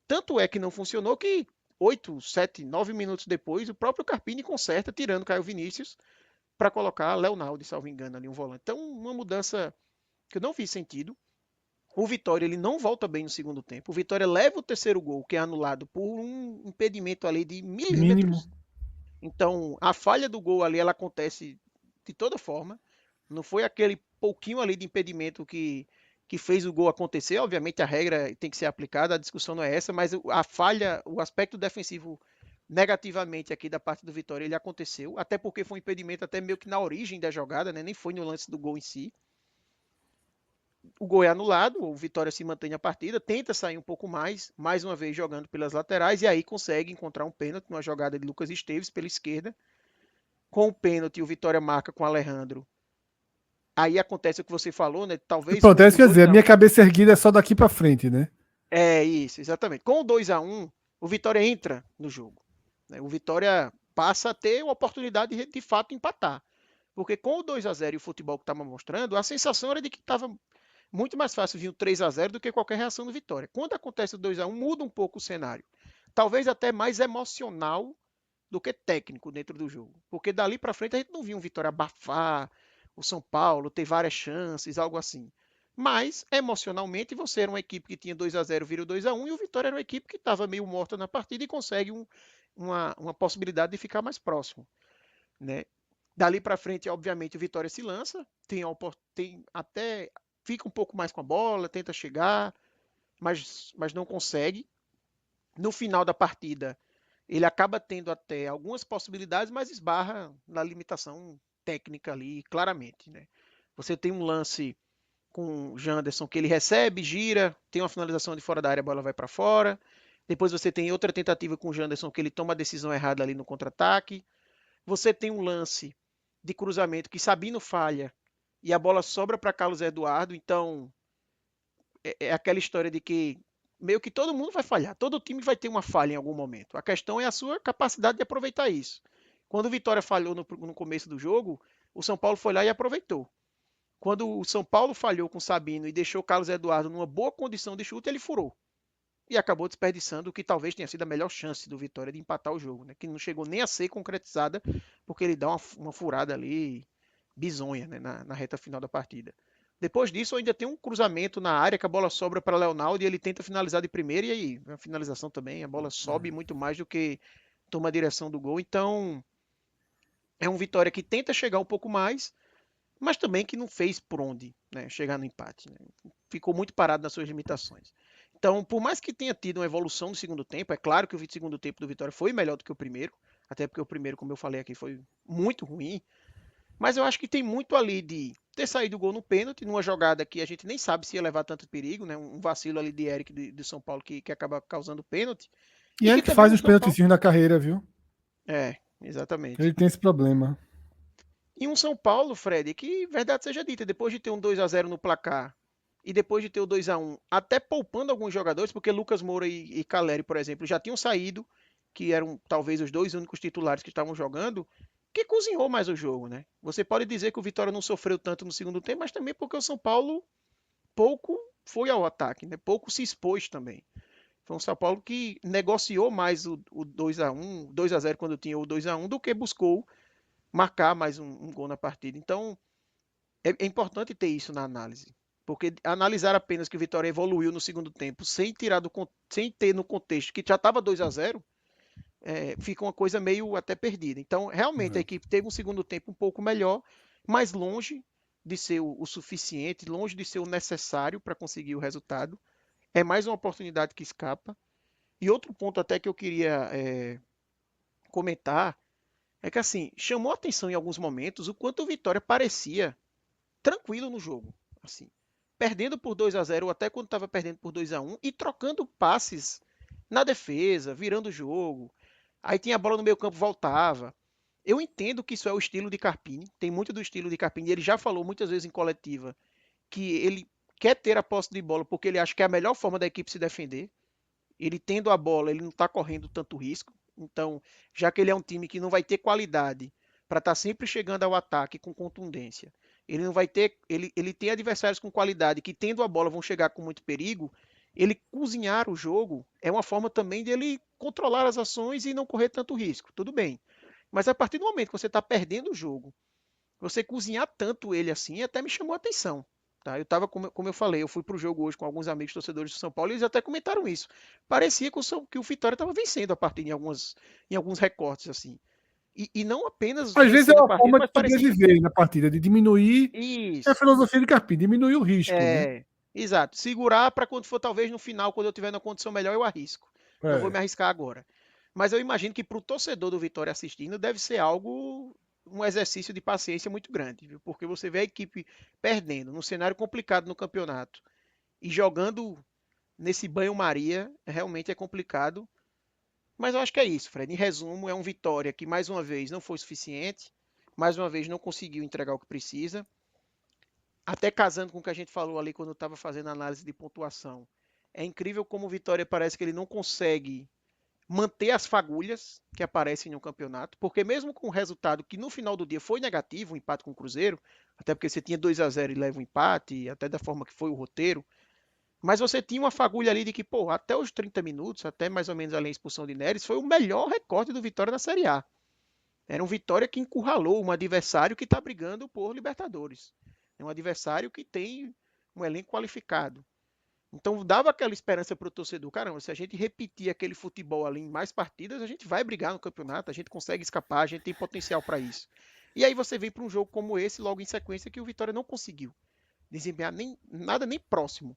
Tanto é que não funcionou que 8, 7, 9 minutos depois, o próprio Carpini conserta, tirando Caio Vinícius, para colocar Leonardo, salvo engano, ali um volante. Então, uma mudança que eu não vi sentido. O Vitória ele não volta bem no segundo tempo. O Vitória leva o terceiro gol, que é anulado por um impedimento ali de milímetros. Mínimo. Então, a falha do gol ali, ela acontece de toda forma. Não foi aquele pouquinho ali de impedimento que fez o gol acontecer. Obviamente, a regra tem que ser aplicada, a discussão não é essa, mas a falha, o aspecto defensivo negativamente aqui da parte do Vitória, ele aconteceu. Até porque foi um impedimento até meio que na origem da jogada, né? Nem foi no lance do gol em si. O gol é anulado, o Vitória se mantém a partida, tenta sair um pouco mais uma vez jogando pelas laterais, e aí consegue encontrar um pênalti numa jogada de Lucas Esteves pela esquerda. Com o pênalti, o Vitória marca com o Alejandro. Aí acontece o que você falou, né? Talvez. Pronto, é isso que eu ia dizer, a minha cabeça erguida é só daqui pra frente, né? É isso, exatamente. Com o 2-1, o Vitória entra no jogo. O Vitória passa a ter a oportunidade de fato empatar. Porque com o 2-0 e o futebol que estava mostrando, a sensação era de que estava muito mais fácil vir o 3-0 do que qualquer reação do Vitória. Quando acontece o 2-1, muda um pouco o cenário. Talvez até mais emocional do que técnico dentro do jogo. Porque dali para frente a gente não viu um Vitória abafar o São Paulo, ter várias chances, algo assim. Mas, emocionalmente, você era uma equipe que tinha 2-0, vira o 2-1, e o Vitória era uma equipe que estava meio morta na partida e consegue uma possibilidade de ficar mais próximo. Né? Dali para frente, obviamente, o Vitória se lança, tem até fica um pouco mais com a bola, tenta chegar, mas não consegue. No final da partida, ele acaba tendo até algumas possibilidades, mas esbarra na limitação técnica ali, claramente. Né? Você tem um lance com o Janderson que ele recebe, gira, tem uma finalização de fora da área, a bola vai para fora. Depois você tem outra tentativa com o Janderson que ele toma a decisão errada ali no contra-ataque. Você tem um lance de cruzamento que Sabino falha e a bola sobra para Carlos Eduardo. Então, é aquela história de que meio que todo mundo vai falhar. Todo time vai ter uma falha em algum momento. A questão é a sua capacidade de aproveitar isso. Quando o Vitória falhou no começo do jogo, o São Paulo foi lá e aproveitou. Quando o São Paulo falhou com o Sabino e deixou o Carlos Eduardo numa boa condição de chute, ele furou. E acabou desperdiçando o que talvez tenha sido a melhor chance do Vitória de empatar o jogo, né? Que não chegou nem a ser concretizada, porque ele dá uma furada ali bizonha, né? na reta final da partida. Depois disso, ainda tem um cruzamento na área que a bola sobra para Leonardo e ele tenta finalizar de primeira, e aí, a finalização também, a bola sobe muito mais do que toma a direção do gol. Então, é um Vitória que tenta chegar um pouco mais, mas também que não fez por onde, né, chegar no empate. Né? Ficou muito parado nas suas limitações. Então, por mais que tenha tido uma evolução no segundo tempo, é claro que o segundo tempo do Vitória foi melhor do que o primeiro, até porque o primeiro, como eu falei aqui, foi muito ruim. Mas eu acho que tem muito ali de ter saído o gol no pênalti, numa jogada que a gente nem sabe se ia levar tanto perigo, né? Um vacilo ali de Eric de São Paulo que acaba causando pênalti. E Eric faz os pênaltizinhos na carreira, viu? É, exatamente. Ele tem esse problema. E um São Paulo, Fred, que verdade seja dita, depois de ter um 2-0 no placar e depois de ter o 2-1, até poupando alguns jogadores, porque Lucas Moura e Caleri, por exemplo, já tinham saído, que eram talvez os dois únicos titulares que estavam jogando, que cozinhou mais o jogo, né? Você pode dizer que o Vitória não sofreu tanto no segundo tempo, mas também porque o São Paulo pouco foi ao ataque, né? Pouco se expôs também. Foi um São Paulo que negociou mais o 2-1, 2-0 quando tinha o 2-1, do que buscou marcar mais um gol na partida. Então, é importante ter isso na análise. Porque analisar apenas que o Vitória evoluiu no segundo tempo, sem ter no contexto que já estava 2-0, fica uma coisa meio até perdida. Então, realmente, a equipe teve um segundo tempo um pouco melhor, mas longe de ser o suficiente, longe de ser o necessário para conseguir o resultado. É mais uma oportunidade que escapa. E outro ponto até que eu queria comentar é que, assim, chamou a atenção em alguns momentos o quanto o Vitória parecia tranquilo no jogo. Assim, perdendo por 2-0 ou até quando estava perdendo por 2-1 e trocando passes na defesa, virando o jogo. Aí tinha a bola no meio campo, voltava. Eu entendo que isso é o estilo de Carpini, tem muito do estilo de Carpini, ele já falou muitas vezes em coletiva que ele quer ter a posse de bola porque ele acha que é a melhor forma da equipe se defender. Ele tendo a bola, ele não está correndo tanto risco. Então, já que ele é um time que não vai ter qualidade para estar sempre chegando ao ataque com contundência, ele não vai ter, ele tem adversários com qualidade que tendo a bola vão chegar com muito perigo. Ele cozinhar o jogo é uma forma também de ele controlar as ações e não correr tanto risco. Tudo bem. Mas a partir do momento que você está perdendo o jogo, você cozinhar tanto ele assim até me chamou a atenção. Tá? Eu estava, como eu falei, eu fui para o jogo hoje com alguns amigos torcedores do São Paulo e eles até comentaram isso. Parecia que o Vitória estava vencendo a partida em alguns recortes. Assim. E não apenas Às vezes é uma partida, forma de mas parecia sobreviver na partida, de diminuir. isso. É a filosofia de Carpini, diminuir o risco. Né? Exato. Segurar para quando for talvez no final, quando eu tiver na condição melhor, eu arrisco. Não vou me arriscar agora. Mas eu imagino que para o torcedor do Vitória assistindo deve ser algo, um exercício de paciência muito grande, viu? Porque você vê a equipe perdendo num cenário complicado no campeonato e jogando nesse banho-maria, realmente é complicado. Mas eu acho que é isso, Fred. Em resumo, é um Vitória que mais uma vez não foi suficiente, mais uma vez não conseguiu entregar o que precisa. Até casando com o que a gente falou ali quando eu estava fazendo a análise de pontuação. É incrível como o Vitória parece que ele não consegue manter as fagulhas que aparecem no campeonato, porque mesmo com o resultado que no final do dia foi negativo, o empate com o Cruzeiro, até porque você tinha 2-0 e leva um empate, até da forma que foi o roteiro, mas você tinha uma fagulha ali de que, pô, até os 30 minutos, até mais ou menos além da expulsão de Neres, foi o melhor recorde do Vitória na Série A. Era um Vitória que encurralou um adversário que está brigando por Libertadores. É um adversário que tem um elenco qualificado. Então dava aquela esperança para o torcedor, caramba, se a gente repetir aquele futebol ali em mais partidas, a gente vai brigar no campeonato, a gente consegue escapar, a gente tem potencial para isso. E aí você vem para um jogo como esse, logo em sequência, que o Vitória não conseguiu desempenhar nada nem próximo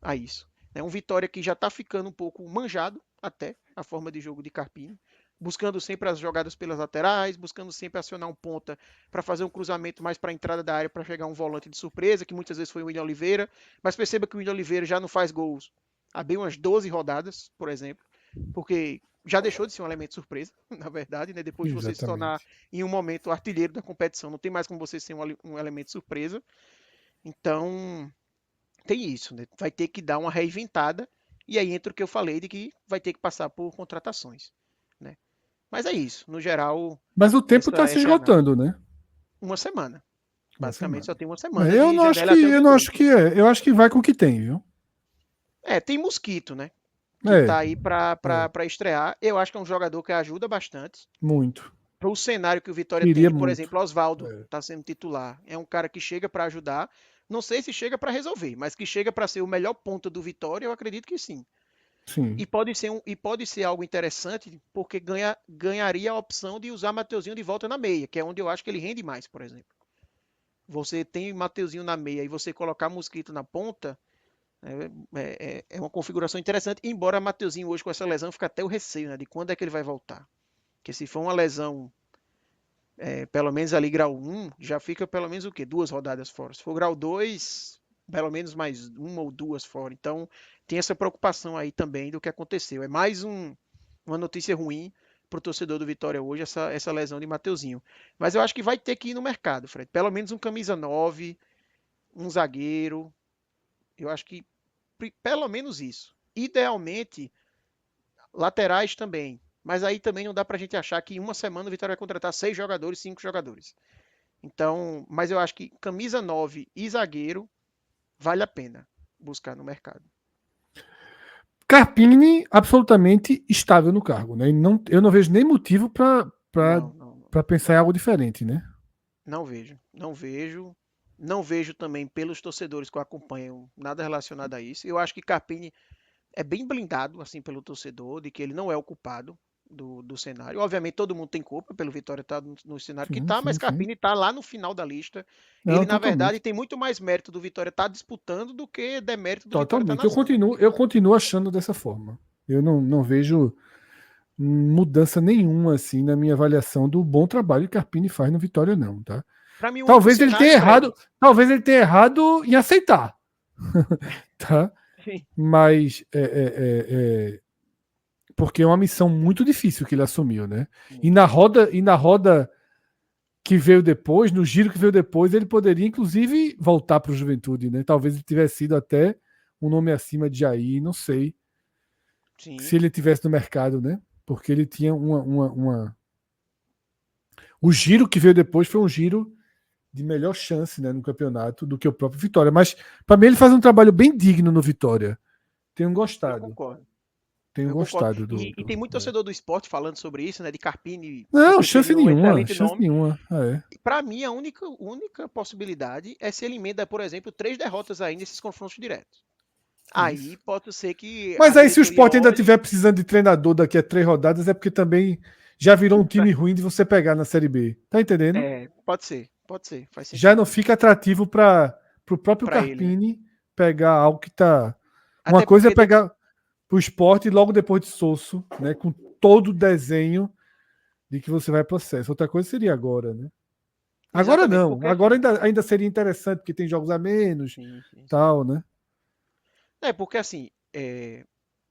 a isso. É um Vitória que já está ficando um pouco manjado até a forma de jogo de Carpini, buscando sempre as jogadas pelas laterais, buscando sempre acionar um ponta para fazer um cruzamento mais para a entrada da área para chegar um volante de surpresa, que muitas vezes foi o William Oliveira, mas perceba que o William Oliveira já não faz gols há bem umas 12 rodadas, por exemplo, porque já deixou de ser um elemento surpresa, na verdade, né? Depois de você se tornar em um momento artilheiro da competição, não tem mais como você ser um elemento surpresa. Então, tem isso, né? Vai ter que dar uma reinventada, e aí entra o que eu falei de que vai ter que passar por contratações, né? Mas é isso, no geral. Mas o tempo está se esgotando, né? Uma semana. Basicamente só tem uma semana. Eu não acho que é. Eu acho que vai com o que tem, viu? Tem Mosquito, né? Que tá aí para estrear. Eu acho que é um jogador que ajuda bastante. Muito. Para o cenário que o Vitória tem, por exemplo, Oswaldo está sendo titular. É um cara que chega para ajudar. Não sei se chega para resolver, mas que chega para ser o melhor ponta do Vitória, eu acredito que sim. Sim. E pode ser algo interessante, porque ganharia a opção de usar Mateuzinho de volta na meia, que é onde eu acho que ele rende mais, por exemplo. Você tem Mateuzinho na meia e você colocar Mosquito na ponta, é uma configuração interessante, embora Mateuzinho hoje com essa lesão fica até o receio, né, de quando é que ele vai voltar. Porque se for uma lesão, pelo menos ali grau 1, já fica pelo menos o quê? 2 rodadas fora. Se for grau 2, pelo menos mais 1 ou 2 fora. Então, tem essa preocupação aí também do que aconteceu. É mais uma notícia ruim para o torcedor do Vitória hoje, essa lesão de Mateuzinho. Mas eu acho que vai ter que ir no mercado, Fred. Pelo menos um camisa 9, um zagueiro. Eu acho que pelo menos isso. Idealmente, laterais também. Mas aí também não dá pra gente achar que em uma semana o Vitória vai contratar 6 jogadores, 5 jogadores. Então, mas eu acho que camisa 9 e zagueiro vale a pena buscar no mercado. Carpini absolutamente estável no cargo, né? Eu não vejo nem motivo para pensar em algo diferente, né? Não vejo também pelos torcedores que eu acompanho nada relacionado a isso. Eu acho que Carpini é bem blindado assim pelo torcedor, de que ele não é o culpado do cenário. Obviamente todo mundo tem culpa pelo Vitória estar no cenário que está, mas Carpini está lá no final da lista. Ele, na verdade, tem muito mais mérito do Vitória estar disputando do que demérito do Vitória estar na zona. Eu continuo achando dessa forma. Eu não vejo mudança nenhuma assim na minha avaliação do bom trabalho que Carpini faz no Vitória, não, tá? Mim, talvez ele tenha errado em aceitar. Tá? Sim. Mas porque é uma missão muito difícil que ele assumiu, né? E na roda que veio depois, no giro que veio depois, ele poderia inclusive voltar para o Juventude, né? Talvez ele tivesse sido até um nome acima de Jair, não sei. Sim. Se ele tivesse no mercado, né? Porque ele tinha uma... O giro que veio depois foi um giro de melhor chance, né, no campeonato do que o próprio Vitória. Mas, para mim, ele faz um trabalho bem digno no Vitória. Tenho Eu gostado. concordo. Tenho Eu concordo. gostado do. E tem muito torcedor do esporte falando sobre isso, né? De Carpini. Não, porque chance seria um nenhuma. excelente Chance nome. nenhuma. É. Para mim, a única possibilidade é se ele emenda, por exemplo, 3 derrotas aí nesses confrontos diretos. Aí Isso. pode ser que. Mas a aí, se o diretoria Sport ainda olhe- estiver precisando de treinador daqui a 3 rodadas, é porque também já virou um time ruim de você pegar na Série B. Tá entendendo? Pode ser, faz sentido. Já não fica atrativo para o próprio Pra ele, né? Carpini pegar algo que tá. Até Uma coisa é porque pegar pro Sport e logo depois de Sosso, né? Com todo o desenho de que você vai pro acesso. Outra coisa seria agora, né? Agora Exatamente, não. porque Agora assim, ainda seria interessante, porque tem jogos a menos, sim. tal, né? Porque assim,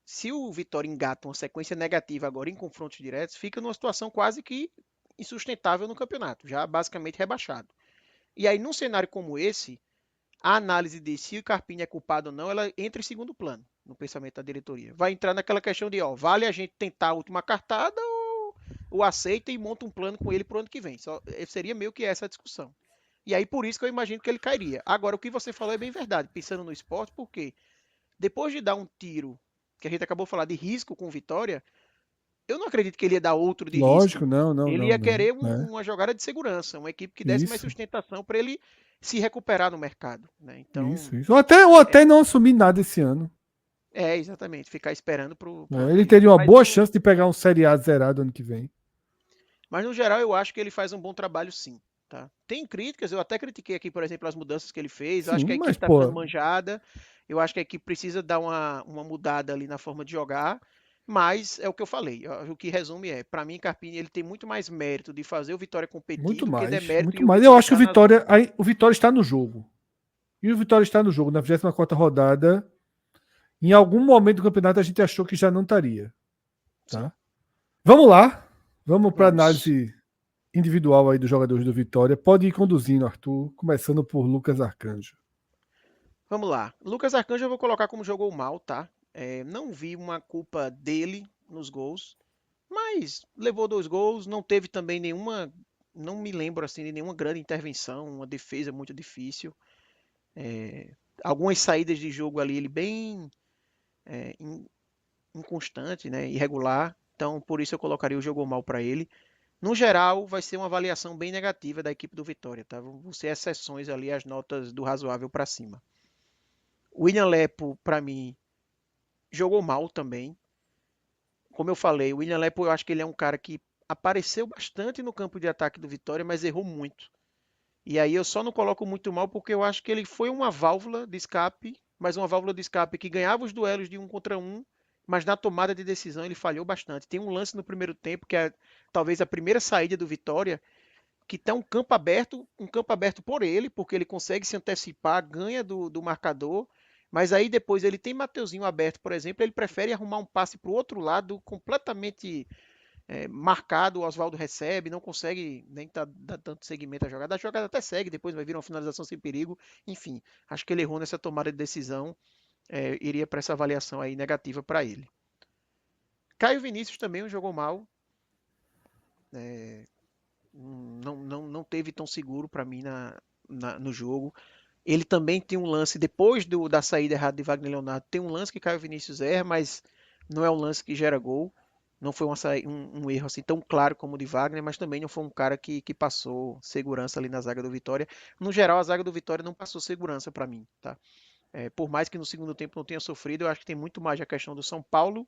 se o Vitória engata uma sequência negativa agora em confrontos diretos, fica numa situação quase que insustentável no campeonato, já basicamente rebaixado. E aí, num cenário como esse, a análise de se o Carpini é culpado ou não, ela entra em segundo plano no pensamento da diretoria. Vai entrar naquela questão de, vale a gente tentar a última cartada ou aceita e monta um plano com ele pro ano que vem. Seria meio que essa a discussão. E aí, por isso que eu imagino que ele cairia. Agora, o que você falou é bem verdade, pensando no esporte, porque depois de dar um tiro, que a gente acabou de falar de risco com Vitória, eu não acredito que ele ia dar outro de Lógico, risco. não. Ele ia querer Né? uma jogada de segurança, uma equipe que desse mais Isso. sustentação para ele se recuperar no mercado. Né? Então, isso. Ou até não assumir nada esse ano. exatamente, ficar esperando pro ano Ele que vem. teria uma boa chance de pegar um Série A zerado ano que vem. Mas no geral eu acho que ele faz um bom trabalho sim. Tá? Tem críticas, eu até critiquei aqui, por exemplo, as mudanças que ele fez. Eu acho Sim, que a equipe mas, está pô, ficando manjada. Eu acho que a equipe precisa dar uma mudada ali na forma de jogar. Mas é o que eu falei. O que resume para mim, Carpini, ele tem muito mais mérito de fazer o Vitória competir muito do que mais, demérito muito e o mais. Eu Vitória acho que estar na zona. O Vitória está no jogo. E o Vitória está no jogo. Na 24ª rodada, em algum momento do campeonato, a gente achou que já não estaria. Tá? Vamos lá. Vamos para a análise individual aí dos jogadores do Vitória. Pode ir conduzindo, Arthur, começando por Lucas Arcanjo. Vamos lá. Lucas Arcanjo eu vou colocar como jogou mal, tá? Não vi uma culpa dele nos gols, mas levou 2 gols, não teve também nenhuma, não me lembro assim de nenhuma grande intervenção, uma defesa muito difícil. Algumas saídas de jogo ali, ele bem inconstante, né? Irregular. Então, por isso eu colocaria o jogou mal para ele. No geral, vai ser uma avaliação bem negativa da equipe do Vitória, tá? Vão ser exceções ali, as notas do razoável para cima. William Lepo, para mim, jogou mal também. Como eu falei, o William Lepo, eu acho que ele é um cara que apareceu bastante no campo de ataque do Vitória, mas errou muito. E aí eu só não coloco muito mal porque eu acho que ele foi uma válvula de escape, mas uma válvula de escape que ganhava os duelos de 1 contra 1, mas na tomada de decisão ele falhou bastante. Tem um lance no primeiro tempo que é talvez a primeira saída do Vitória, que está um campo aberto por ele, porque ele consegue se antecipar, ganha do marcador, mas aí depois ele tem Mateuzinho aberto, por exemplo, ele prefere arrumar um passe para o outro lado, completamente marcado, o Oswaldo recebe, não consegue nem dar tanto segmento à jogada. A jogada até segue, depois vai vir uma finalização sem perigo, enfim, acho que ele errou nessa tomada de decisão, iria para essa avaliação aí negativa para ele. Caio Vinícius também jogou mal, não teve tão seguro para mim no jogo. Ele também tem um lance, depois da saída errada de Wagner Leonardo, tem um lance que Caio Vinícius erra, mas não é um lance que gera gol. Não foi um erro assim tão claro como o de Wagner, mas também não foi um cara que passou segurança ali na zaga do Vitória. No geral, a zaga do Vitória não passou segurança para mim. Tá? Por mais que no segundo tempo não tenha sofrido, eu acho que tem muito mais a questão do São Paulo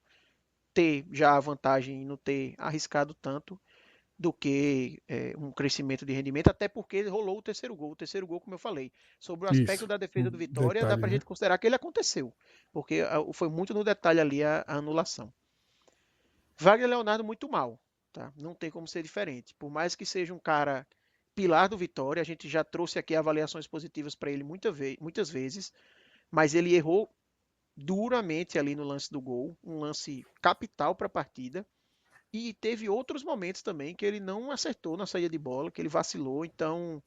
ter já a vantagem e não ter arriscado tanto do que um crescimento de rendimento, até porque rolou o terceiro gol. O terceiro gol, como eu falei, sobre o aspecto da defesa do Vitória, dá pra gente considerar que ele aconteceu, porque foi muito no detalhe ali a anulação. Wagner Leonardo muito mal, tá? Não tem como ser diferente. Por mais que seja um cara pilar do Vitória, a gente já trouxe aqui avaliações positivas para ele muitas vezes, mas ele errou duramente ali no lance do gol, um lance capital para a partida. E teve outros momentos também que ele não acertou na saída de bola, que ele vacilou. Então,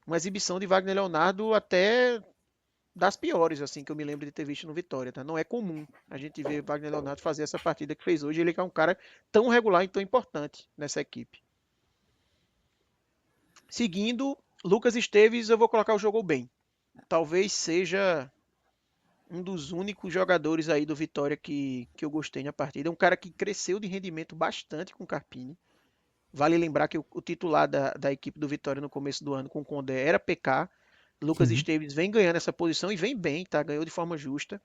uma exibição de Wagner Leonardo até das piores, assim, que eu me lembro de ter visto no Vitória, tá? Não é comum a gente ver Wagner Leonardo fazer essa partida que fez hoje. Ele é um cara tão regular e tão importante nessa equipe. Seguindo, Lucas Esteves, eu vou colocar o jogou bem. Talvez seja um dos únicos jogadores aí do Vitória que eu gostei na partida. É um cara que cresceu de rendimento bastante com o Carpini. Vale lembrar que o titular da equipe do Vitória no começo do ano com o Condé era PK. Lucas Esteves vem ganhando essa posição e vem bem, tá? Ganhou de forma justa.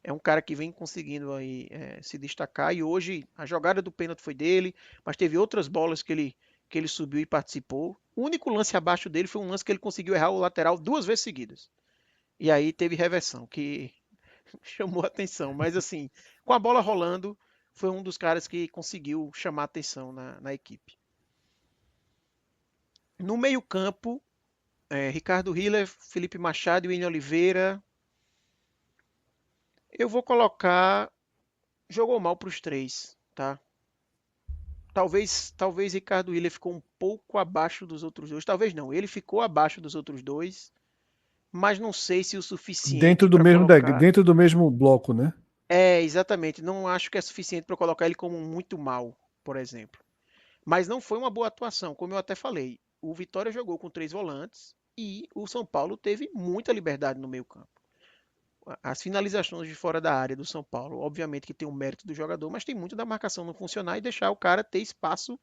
É um cara que vem conseguindo aí se destacar. E hoje a jogada do pênalti foi dele, mas teve outras bolas que ele subiu e participou. O único lance abaixo dele foi um lance que ele conseguiu errar o lateral 2 vezes seguidas. E aí teve reversão, que chamou a atenção. Mas assim, com a bola rolando, foi um dos caras que conseguiu chamar a atenção na equipe. No meio-campo, Ricardo Hiller, Felipe Machado e William Oliveira. Eu vou colocar. Jogou mal para os três, tá? Talvez Ricardo Hiller ficou um pouco abaixo dos outros dois. Talvez não, ele ficou abaixo dos outros dois, mas não sei se o suficiente para colocar. Dentro do mesmo bloco, né? Exatamente. Não acho que é suficiente para colocar ele como muito mal, por exemplo. Mas não foi uma boa atuação, como eu até falei. O Vitória jogou com 3 volantes e o São Paulo teve muita liberdade no meio-campo. As finalizações de fora da área do São Paulo, obviamente que tem o mérito do jogador, mas tem muito da marcação não funcionar e deixar o cara ter espaço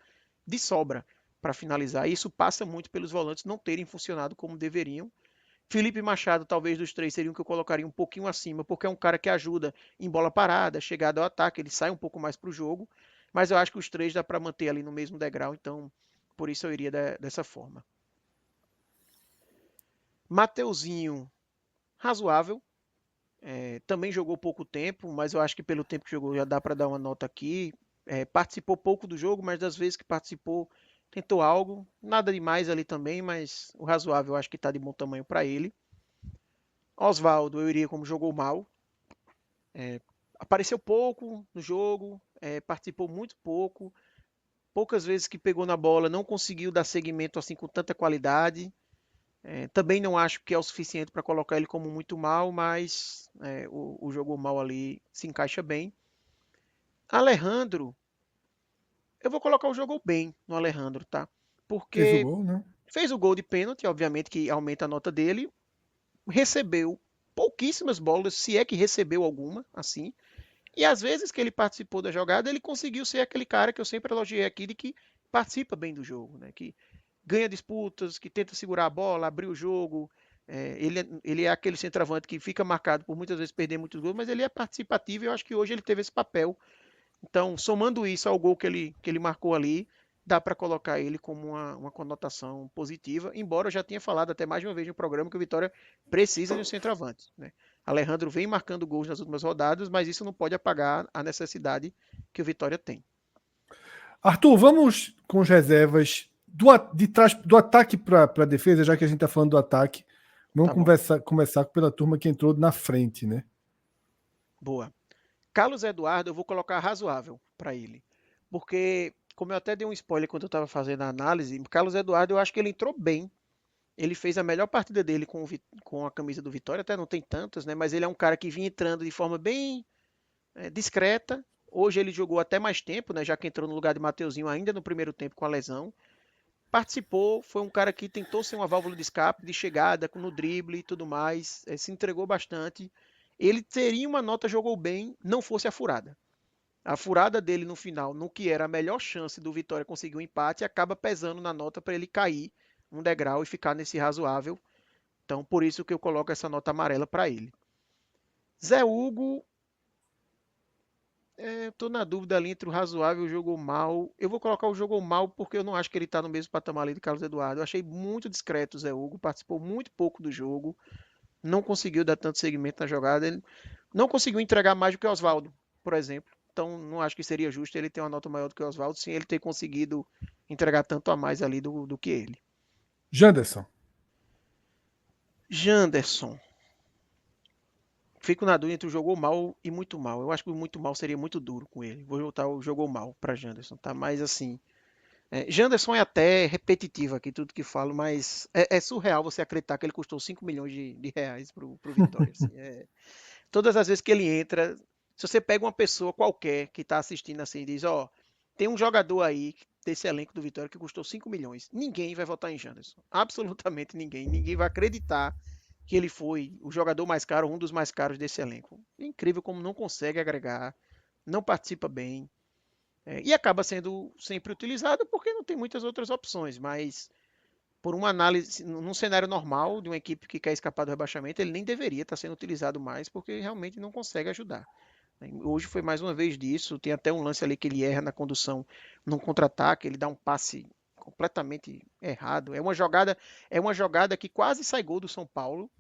de sobra para finalizar. E isso passa muito pelos volantes não terem funcionado como deveriam. Felipe Machado, talvez dos três, seria um que eu colocaria um pouquinho acima, porque é um cara que ajuda em bola parada, chegada ao ataque, ele sai um pouco mais para o jogo, mas eu acho que os três dá para manter ali no mesmo degrau, então por isso eu iria dessa forma. Mateuzinho, razoável, também jogou pouco tempo, mas eu acho que pelo tempo que jogou já dá para dar uma nota aqui. Participou pouco do jogo, mas das vezes que participou tentou algo. Nada demais ali também, mas o razoável eu acho que está de bom tamanho para ele. Oswaldo eu iria como jogou mal. Apareceu pouco no jogo, participou muito pouco. Poucas vezes que pegou na bola, não conseguiu dar seguimento assim com tanta qualidade. Também não acho que é o suficiente para colocar ele como muito mal, mas o jogou mal ali se encaixa bem. Alejandro, eu vou colocar o jogou bem no Alejandro, tá? Fez o Porque gol, né? fez o gol de pênalti, obviamente que aumenta a nota dele. Recebeu pouquíssimas bolas, se é que recebeu alguma, assim. E às vezes que ele participou da jogada, ele conseguiu ser aquele cara que eu sempre elogiei aqui, de que participa bem do jogo, né? Que ganha disputas, que tenta segurar a bola, abrir o jogo. Ele é aquele centroavante que fica marcado por muitas vezes perder muitos gols, mas ele é participativo e eu acho que hoje ele teve esse papel. Então, somando isso ao gol que ele marcou ali, dá para colocar ele como uma conotação positiva, embora eu já tenha falado até mais de uma vez no programa que o Vitória precisa de um centroavante, né? Alejandro vem marcando gols nas últimas rodadas, mas isso não pode apagar a necessidade que o Vitória tem. Arthur, vamos com as reservas de trás do ataque para a defesa, já que a gente está falando do ataque. Vamos começar pela turma que entrou na frente, né? Boa. Carlos Eduardo, eu vou colocar razoável para ele. Porque, como eu até dei um spoiler quando eu estava fazendo a análise, Carlos Eduardo, eu acho que ele entrou bem. Ele fez a melhor partida dele com a camisa do Vitória, até não tem tantas, né? Mas ele é um cara que vinha entrando de forma bem discreta. Hoje ele jogou até mais tempo, né? Já que entrou no lugar de Mateuzinho ainda no primeiro tempo com a lesão. Participou, foi um cara que tentou ser uma válvula de escape, de chegada, no drible e tudo mais. Se entregou bastante. Ele teria uma nota, jogou bem, não fosse a furada. A furada dele no final, no que era a melhor chance do Vitória conseguir um empate, acaba pesando na nota para ele cair um degrau e ficar nesse razoável. Então, por isso que eu coloco essa nota amarela para ele. Zé Hugo, estou na dúvida ali entre o razoável e o jogou mal. Eu vou colocar o jogou mal porque eu não acho que ele está no mesmo patamar ali de Carlos Eduardo. Eu achei muito discreto o Zé Hugo, participou muito pouco do jogo, não conseguiu dar tanto segmento na jogada, ele não conseguiu entregar mais do que o Oswaldo, por exemplo. Então, não acho que seria justo ele ter uma nota maior do que o Oswaldo, sem ele ter conseguido entregar tanto a mais ali do que ele. Janderson. fico na dúvida entre o jogou mal e muito mal. Eu acho que o muito mal seria muito duro com ele. Vou voltar o jogou mal para Janderson, tá? Mas assim, Janderson é até repetitivo aqui, tudo que falo, mas é surreal você acreditar que ele custou 5 milhões de reais pro Vitória. Assim, todas as vezes que ele entra, se você pega uma pessoa qualquer que está assistindo assim e diz, ó, tem um jogador aí desse elenco do Vitória que custou 5 milhões, ninguém vai votar em Janderson. Absolutamente ninguém. Ninguém vai acreditar que ele foi o jogador mais caro, um dos mais caros desse elenco. É incrível como não consegue agregar, não participa bem, e acaba sendo sempre utilizado porque não tem muitas outras opções, mas por uma análise, num cenário normal de uma equipe que quer escapar do rebaixamento, ele nem deveria estar sendo utilizado mais porque realmente não consegue ajudar. Hoje foi mais uma vez disso, tem até um lance ali que ele erra na condução num contra-ataque, ele dá um passe completamente errado. É uma jogada que quase sai gol do São Paulo.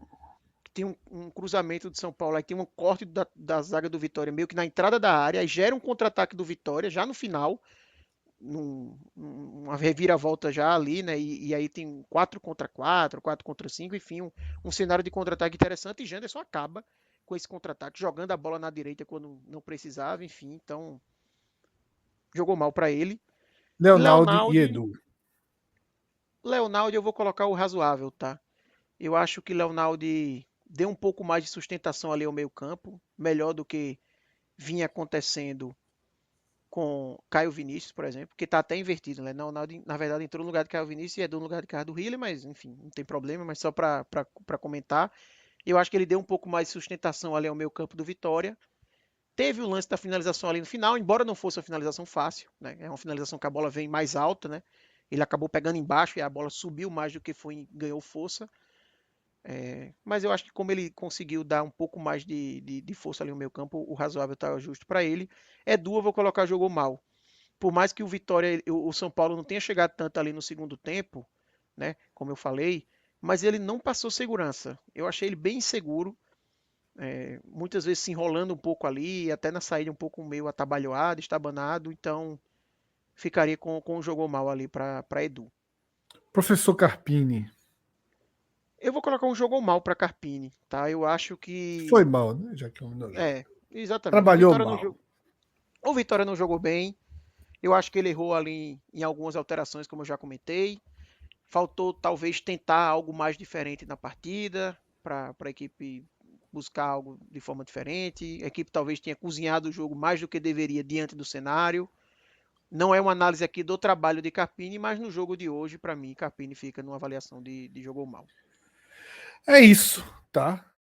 Tem um cruzamento do São Paulo, aí tem um corte da zaga do Vitória meio que na entrada da área, aí gera um contra-ataque do Vitória já no final, uma reviravolta já ali, né? E aí tem 4 contra 4, 4 contra 5, enfim, um cenário de contra-ataque interessante e Janderson acaba com esse contra-ataque, jogando a bola na direita quando não precisava, enfim, então jogou mal para ele. Leonaldo e Edu. Leonaldo eu vou colocar o razoável, tá? Eu acho que Leonaldo deu um pouco mais de sustentação ali ao meio campo, melhor do que vinha acontecendo com Caio Vinícius, por exemplo, que está até invertido, né? Leonaldo, na verdade, entrou no lugar de Caio Vinícius e é do lugar de Ricardo Hille, mas enfim, não tem problema, mas só para comentar. Eu acho que ele deu um pouco mais de sustentação ali ao meio campo do Vitória. Teve o lance da finalização ali no final, embora não fosse uma finalização fácil, né? É uma finalização que a bola vem mais alta, né? Ele acabou pegando embaixo e a bola subiu mais do que foi, ganhou força. Mas eu acho que como ele conseguiu dar um pouco mais de força ali no meio campo, o razoável está justo para ele. Edu eu vou colocar jogou mal. Por mais que o Vitória, o São Paulo não tenha chegado tanto ali no segundo tempo, né, como eu falei, mas ele não passou segurança. Eu achei ele bem inseguro, muitas vezes se enrolando um pouco ali, até na saída um pouco meio atabalhoado, estabanado, então ficaria com o jogou mal ali para Edu. Professor Carpini. Eu vou colocar um jogou mal para Carpini, tá? Eu acho que foi mal, né? Já que eu não exatamente. Trabalhou mal. O Vitória não jogou bem. Eu acho que ele errou ali em algumas alterações, como eu já comentei. Faltou talvez tentar algo mais diferente na partida, para a equipe buscar algo de forma diferente. A equipe talvez tenha cozinhado o jogo mais do que deveria diante do cenário. Não é uma análise aqui do trabalho de Carpini, mas no jogo de hoje, para mim, Carpini fica numa avaliação de jogou mal. É isso, tá?